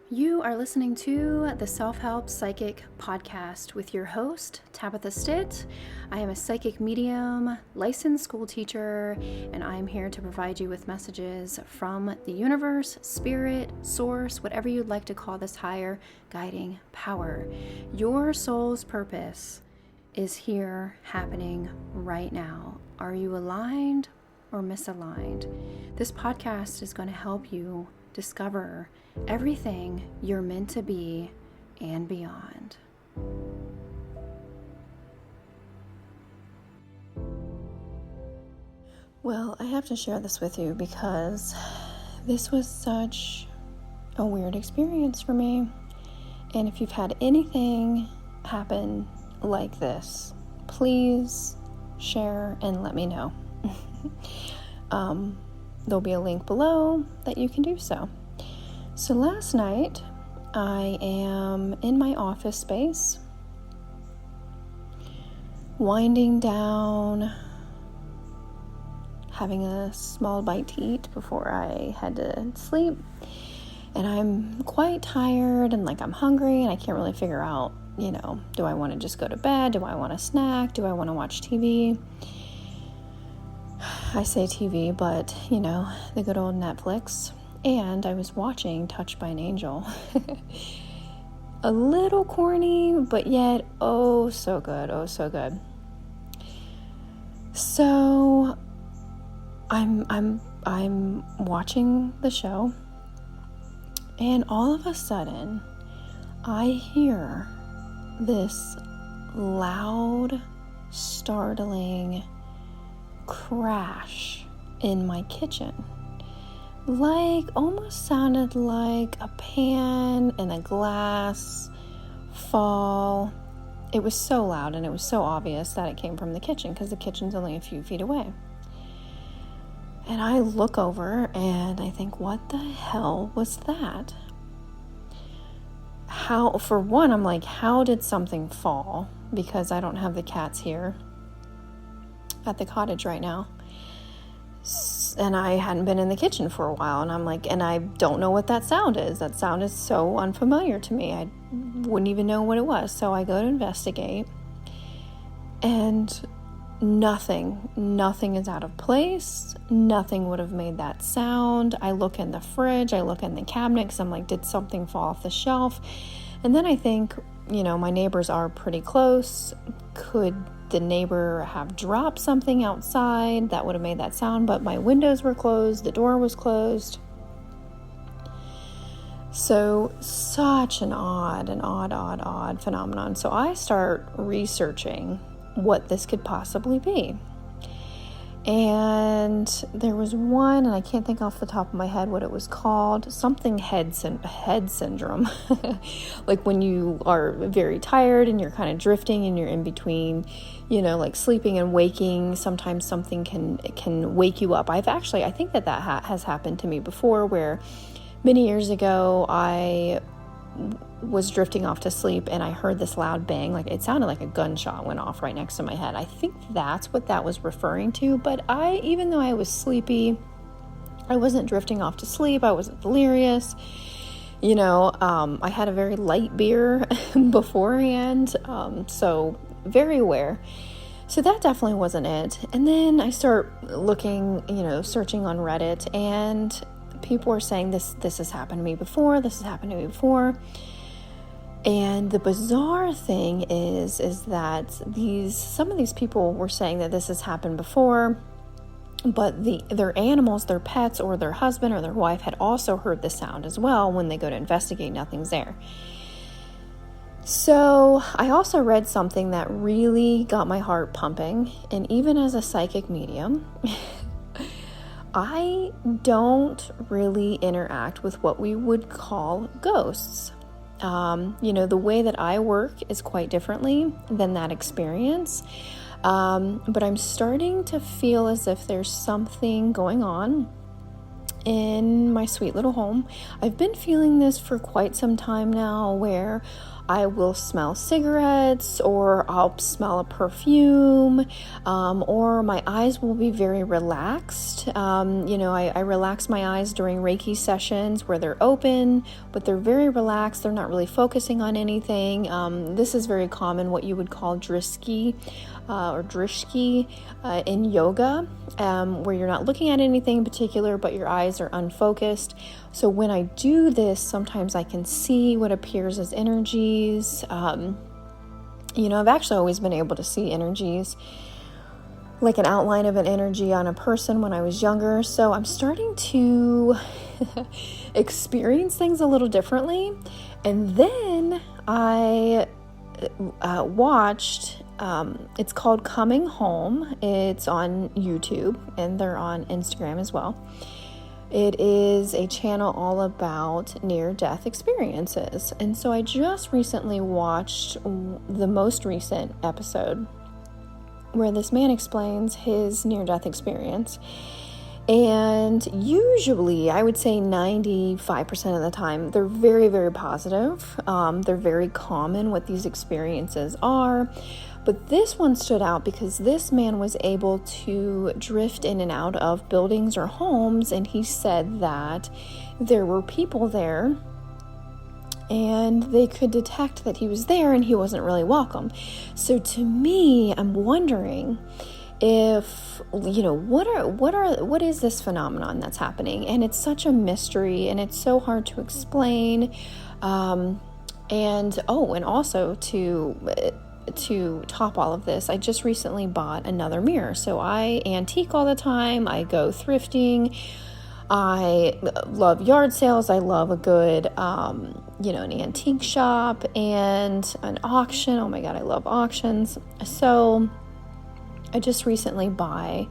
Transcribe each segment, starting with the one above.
You are listening to the Self-Help Psychic Podcast with your host, Tabitha Stitt. I am a psychic medium, licensed school teacher, and I am here to provide you with messages from the universe, spirit, source, whatever you'd like to call this higher guiding power. Your soul's purpose is here happening right now. Are you aligned or misaligned? This podcast is going to help you discover everything you're meant to be and beyond. Well, I have to share this with you because this was such a weird experience for me. And if you've had anything happen like this, please share and let me know. There'll be a link below that you can do so. So last night, I am in my office space, winding down, having a small bite to eat before I head to sleep. And I'm quite tired and I'm hungry and I can't really figure out, do I want to just go to bed? Do I want a snack? Do I want to watch TV? I say TV, but, the good old Netflix. And I was watching Touched by an Angel. A little corny, but yet, oh, so good. Oh, so good. So I'm watching the show, and all of a sudden, I hear this loud, startling crash in my kitchen. Almost sounded like a pan and a glass fall. It was so loud and it was so obvious that it came from the kitchen because the kitchen's only a few feet away. And I look over and I think, what the hell was that? For one, I'm like, how did something fall? Because I don't have the cats here at the cottage right now. And I hadn't been in the kitchen for a while, and I'm like, and I don't know what that sound is. That sound is so unfamiliar to me. I wouldn't even know what it was. So I go to investigate, and nothing is out of place. Nothing would have made that sound. I look in the fridge, I look in the cabinet, because I'm like, did something fall off the shelf? And then I think, my neighbors are pretty close. Could the neighbor have dropped something outside that would have made that sound? But my windows were closed, the door was closed. So such an odd phenomenon. So I start researching what this could possibly be. And there was one, and I can't think off the top of my head what it was called, something head syndrome. Like when you are very tired and you're kind of drifting and you're in between, sleeping and waking. Sometimes something can wake you up. I think that has happened to me before, where many years ago I was drifting off to sleep and I heard this loud bang. It sounded like a gunshot went off right next to my head. I think that's what that was referring to. But even though I was sleepy, I wasn't drifting off to sleep. I wasn't delirious. I had a very light beer beforehand. So very aware. So that definitely wasn't it. And then I start looking, searching on Reddit, and people are saying this has happened to me before. This has happened to me before. And the bizarre thing is that some of these people were saying that this has happened before, but their animals, their pets, or their husband or their wife had also heard the sound as well. When they go to investigate, nothing's there. So I also read something that really got my heart pumping. And even as a psychic medium, I don't really interact with what we would call ghosts. The way that I work is quite differently than that experience. But I'm starting to feel as if there's something going on in my sweet little home. I've been feeling this for quite some time now, where I will smell cigarettes, or I'll smell a perfume, or my eyes will be very relaxed. I relax my eyes during Reiki sessions where they're open, but they're very relaxed. They're not really focusing on anything. This is very common, what you would call drishti in yoga, where you're not looking at anything in particular, but your eyes are unfocused. So when I do this, sometimes I can see what appears as energies. I've actually always been able to see energies, like an outline of an energy on a person when I was younger. So I'm starting to experience things a little differently. And then I watched, it's called Coming Home. It's on YouTube, and they're on Instagram as well. It is a channel all about near-death experiences. And so I just recently watched the most recent episode where this man explains his near-death experience. And usually, I would say 95% of the time, they're very, very positive. They're very common what these experiences are. But this one stood out because this man was able to drift in and out of buildings or homes, and he said that there were people there and they could detect that he was there and he wasn't really welcome. So to me, I'm wondering if, what is this phenomenon that's happening? And it's such a mystery, and it's so hard to explain. And also to top all of this, I just recently bought another mirror. So I antique all the time. I go thrifting. I love yard sales. I love a good, an antique shop and an auction. Oh my God, I love auctions. So I just recently bought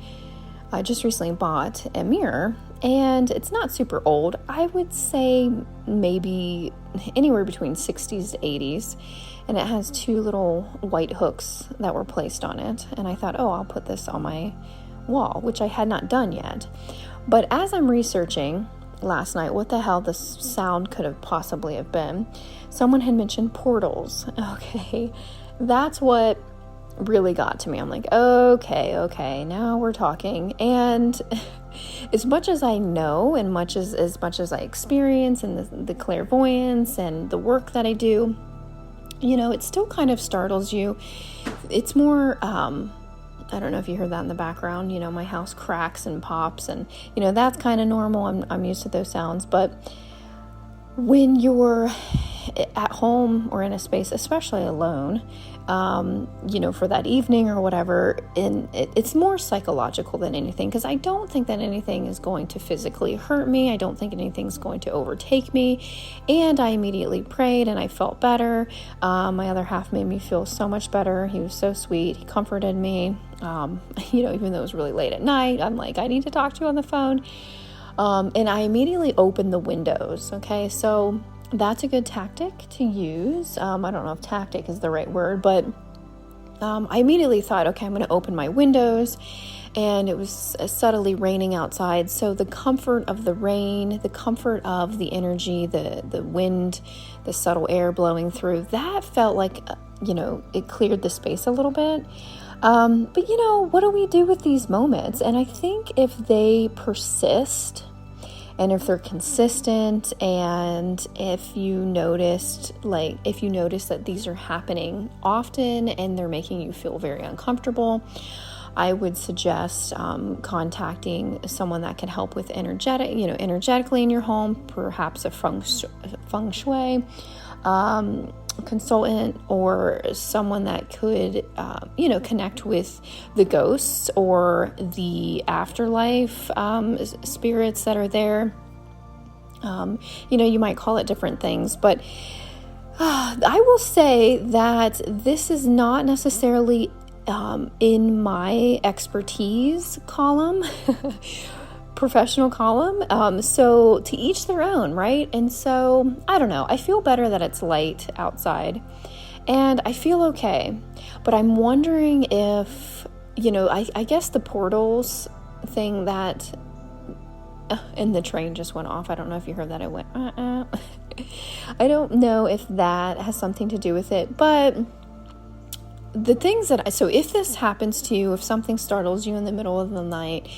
a mirror, and it's not super old. I would say maybe anywhere between 60s to 80s. And it has two little white hooks that were placed on it. And I thought, I'll put this on my wall, which I had not done yet. But as I'm researching last night what the hell this sound could have possibly have been, someone had mentioned portals. Okay, that's what really got to me. I'm like, okay, now we're talking. And as much as I know, and as much as I experience, and the clairvoyance and the work that I do, it still kind of startles you. It's more, I don't know if you heard that in the background, my house cracks and pops, and, that's kind of normal. I'm used to those sounds. But when you're at home or in a space, especially alone, for that evening or whatever, and it's more psychological than anything, because I don't think that anything is going to physically hurt me. I don't think anything's going to overtake me. And I immediately prayed and I felt better. My other half made me feel so much better. He was so sweet. He comforted me. Even though it was really late at night, I'm like, I need to talk to you on the phone. And I immediately opened the windows. Okay, so that's a good tactic to use. I don't know if tactic is the right word, but I immediately thought, okay, I'm going to open my windows. And it was subtly raining outside. So the comfort of the rain, the comfort of the energy, the wind, the subtle air blowing through, that felt like, it cleared the space a little bit. But what do we do with these moments? And I think if they persist, and if they're consistent, and if you notice that these are happening often and they're making you feel very uncomfortable, I would suggest contacting someone that can help with energetically in your home, perhaps a feng shui consultant, or someone that could, connect with the ghosts or the afterlife spirits that are there. You might call it different things, but I will say that this is not necessarily in my expertise column, professional column. So to each their own, right? And so, I don't know. I feel better that it's light outside and I feel okay. But I'm wondering if, I guess the portals thing that, and the train just went off. I don't know if you heard that. It went, I don't know if that has something to do with it, but the things so if this happens to you, if something startles you in the middle of the night,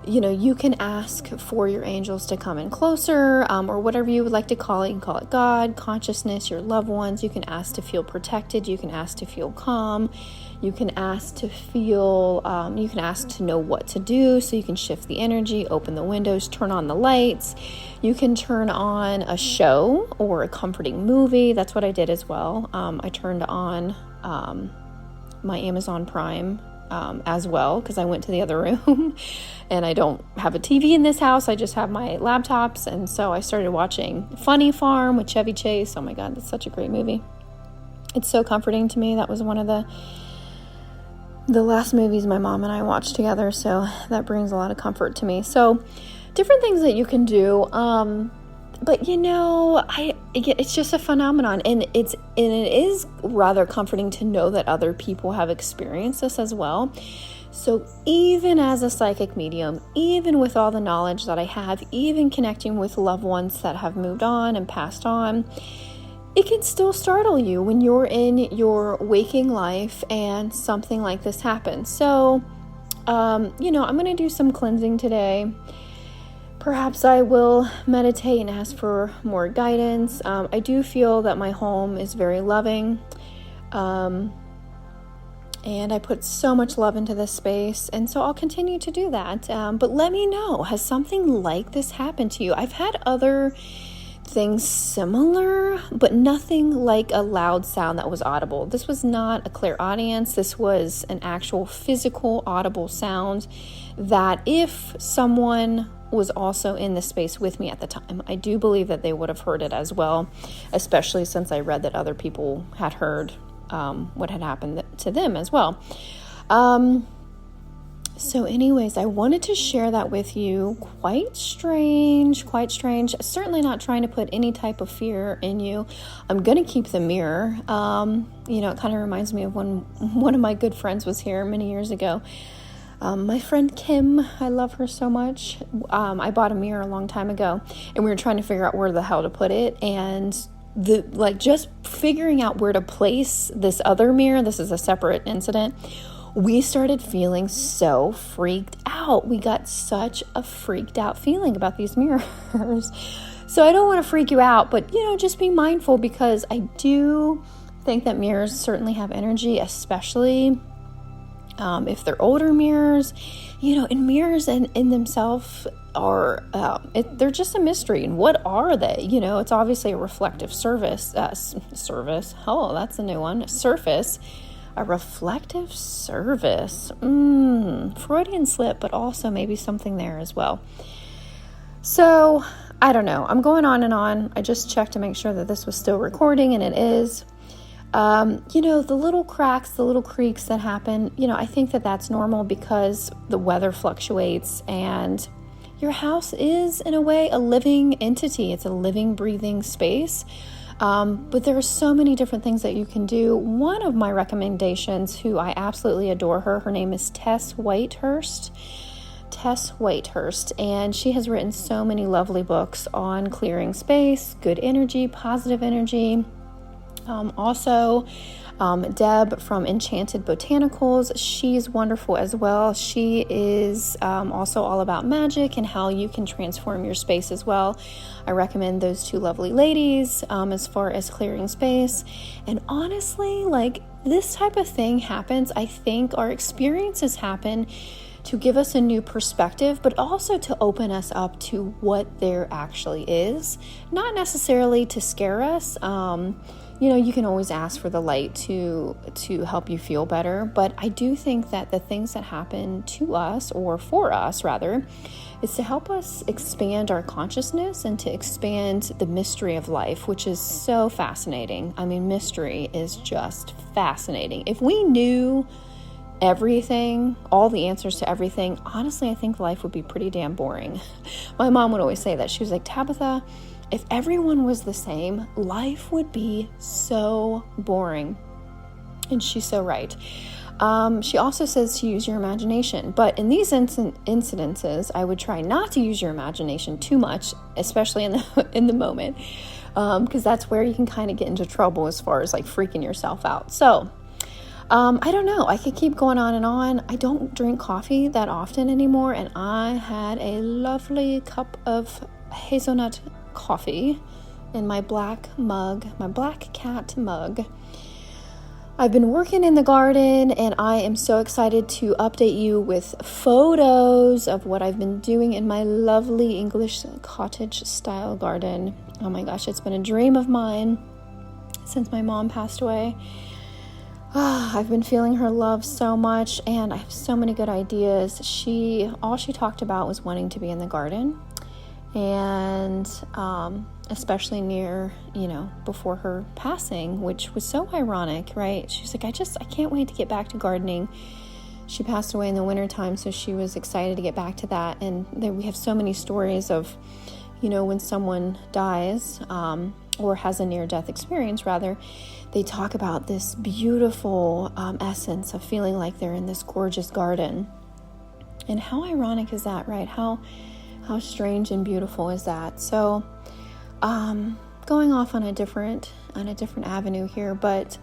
you can ask for your angels to come in closer, or whatever you would like to call it. You can call it God, consciousness, your loved ones. You can ask to feel protected. You can ask to feel calm. You can ask to feel, you can ask to know what to do, so you can shift the energy, open the windows, turn on the lights. You can turn on a show or a comforting movie. That's what I did as well. I turned on my Amazon Prime as well, because I went to the other room and I don't have a TV in this house. I just have my laptops. And so I started watching Funny Farm with Chevy Chase. Oh my God, that's such a great movie. It's so comforting to me. That was one of the last movies my mom and I watched together. So that brings a lot of comfort to me. So different things that you can do. But it's just a phenomenon, and it is rather comforting to know that other people have experienced this as well. So even as a psychic medium, even with all the knowledge that I have, even connecting with loved ones that have moved on and passed on, it can still startle you when you're in your waking life and something like this happens. So, I'm going to do some cleansing today. Perhaps I will meditate and ask for more guidance. I do feel that my home is very loving. And I put so much love into this space. And so I'll continue to do that. But let me know, has something like this happened to you? I've had other things similar, but nothing like a loud sound that was audible. This was not a clairaudience. This was an actual physical audible sound that if someone was also in the space with me at the time, I do believe that they would have heard it as well, especially since I read that other people had heard what had happened to them as well. So anyways, I wanted to share that with you. Quite strange. Certainly not trying to put any type of fear in you. I'm going to keep the mirror. It kind of reminds me of when one of my good friends was here many years ago. My friend Kim, I love her so much. I bought a mirror a long time ago, and we were trying to figure out where the hell to put it. And just figuring out where to place this other mirror, this is a separate incident, we started feeling so freaked out. We got such a freaked out feeling about these mirrors. So I don't want to freak you out, but just be mindful, because I do think that mirrors certainly have energy, especially if they're older mirrors, and mirrors in themselves are, they're just a mystery. And what are they? It's obviously a reflective service. Oh, that's a new one. Surface. A reflective service. Freudian slip, but also maybe something there as well. So, I don't know. I'm going on and on. I just checked to make sure that this was still recording, and it is. The little cracks, the little creaks that happen, I think that that's normal, because the weather fluctuates, and your house is, in a way, a living entity. It's a living, breathing space. But there are so many different things that you can do. One of my recommendations, who I absolutely adore her name is Tess Whitehurst, and she has written so many lovely books on clearing space, good energy, positive energy. Also, Deb from Enchanted Botanicals, she's wonderful as well. She is also all about magic and how you can transform your space as well. I recommend those two lovely ladies as far as clearing space. And honestly, this type of thing happens. I think our experiences happen to give us a new perspective, but also to open us up to what there actually is. Not necessarily to scare us. You can always ask for the light to help you feel better. But I do think that the things that happen to us, or for us rather, is to help us expand our consciousness and to expand the mystery of life, which is so fascinating. I mean, mystery is just fascinating. If we knew everything, all the answers to everything, honestly, I think life would be pretty damn boring. My mom would always say that. She was like, Tabitha, if everyone was the same, life would be so boring. And she's so right. She also says to use your imagination. But in these incidences, I would try not to use your imagination too much, especially in the moment. because that's where you can kind of get into trouble as far as like freaking yourself out. So I don't know. I could keep going on and on. I don't drink coffee that often anymore, and I had a lovely cup of hazelnut coffee in my black mug, my black cat mug. I've been working in the garden, and I am so excited to update you with photos of what I've been doing in my lovely English cottage style garden. Oh my gosh, it's been a dream of mine since my mom passed away. I've been feeling her love so much, and I have so many good ideas. All she talked about was wanting to be in the garden, and especially near, before her passing, which was so ironic, right? She's like, I can't wait to get back to gardening. She passed away in the wintertime, so she was excited to get back to that. And we have so many stories of, when someone dies, or has a near-death experience, rather, they talk about this beautiful essence of feeling like they're in this gorgeous garden. And how ironic is that, right? How strange and beautiful is that? So, going off on a different avenue here, but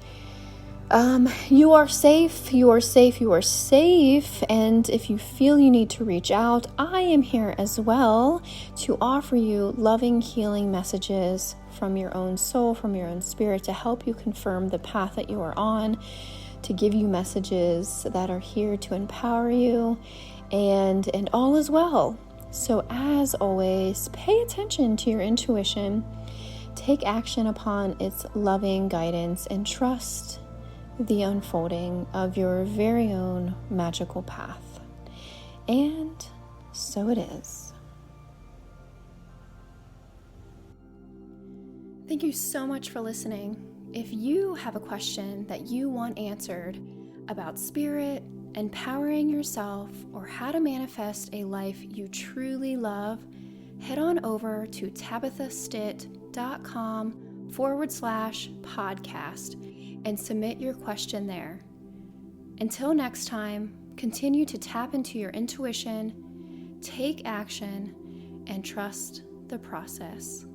you are safe. You are safe. You are safe. And if you feel you need to reach out, I am here as well to offer you loving, healing messages from your own soul, from your own spirit, to help you confirm the path that you are on, to give you messages that are here to empower you, and all is well. So as always, pay attention to your intuition, take action upon its loving guidance, and trust the unfolding of your very own magical path. And so it is. Thank you so much for listening. If you have a question that you want answered about spirit, empowering yourself, or how to manifest a life you truly love, head on over to tabithastitt.com/podcast and submit your question there. Until next time, continue to tap into your intuition, take action, and trust the process.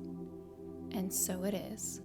And so it is.